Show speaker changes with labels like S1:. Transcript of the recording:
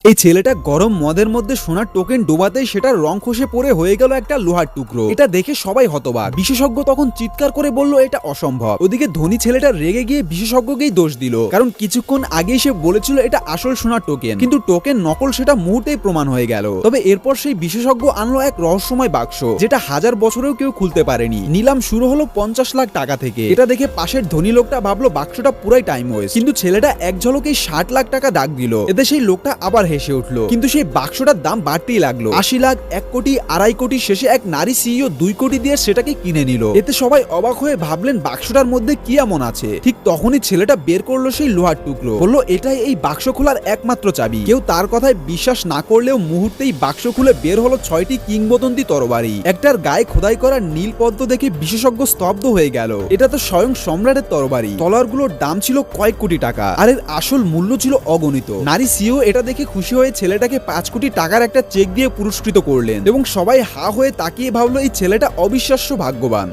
S1: এই ছেলেটা গরম মদের মধ্যে সোনার টোকেন ডোবাতেই সেটার রং খসে পড়ে হয়ে গেল একটা লোহার টুকরো। এটা দেখে সবাই হতবাক। বিশেষজ্ঞ তখন চিৎকার করে বলল এটা অসম্ভব। ওদিকে ধনী ছেলেটা রেগে গিয়ে বিশেষজ্ঞকেই দোষ দিল, কারণ কিছুক্ষণ আগেই সে বলেছিল এটা আসল সোনার টোকেন, কিন্তু টোকেন নকল সেটা মুহূর্তেই প্রমাণ হয়ে গেল। তবে এরপর সেই বিশেষজ্ঞ আনলো এক রহস্যময় বাক্স, যেটা 1000 বছরেও কেউ খুলতে পারেনি। নিলাম শুরু হলো 50 লাখ টাকা থেকে। এটা দেখে পাশের ধনী লোকটা ভাবলো বাক্সটা পুরাই টাইম ওয়েস্ট, কিন্তু ছেলেটা এক ঝলকেই 60 লাখ টাকা ডাক দিল। এতে সেই লোকটা আবার হেসে উঠলো, কিন্তু সেই বাক্সটার দাম বাড়তেই লাগলো। 80 লাখ, 1 কোটি, 2.5 কোটি, শেষে এক নারী সিইও 2 কোটি দিয়ে সেটাকে কিনে নিল। এতে সবাই অবাক হয়ে ভাবলেন বাক্সটার মধ্যে কি এমন আছে। ঠিক তখনই ছেলেটা বের করলো সেই লোহার টুকরো, বললো এটাই এই বাক্স খোলার একমাত্র চাবি। কেউ তার কথায় বিশ্বাস না করলেও মুহূর্তেই বাক্স খুলে বের হলো 6টি কিংবদন্তি তরবারি। একটার গায়ে খোদাই করা নীল পদ্ম দেখে বিশেষজ্ঞ স্তব্ধ হয়ে গেল। এটা তো স্বয়ং সম্রাটের তরবারি। তলোয়ারগুলোর দাম ছিল কয়েক কোটি টাকা, আর এর আসল মূল্য ছিল অগণিত। নারী সিইও এটা দেখে খুশি হয়ে ছেলেটাকে 5 কোটি টাকার একটা চেক দিয়ে পুরস্কৃত করলেন, এবং সবাই হা হয়ে তাকিয়ে ভাবলো এই ছেলেটা অবিশ্বাস্য ভাগ্যবান।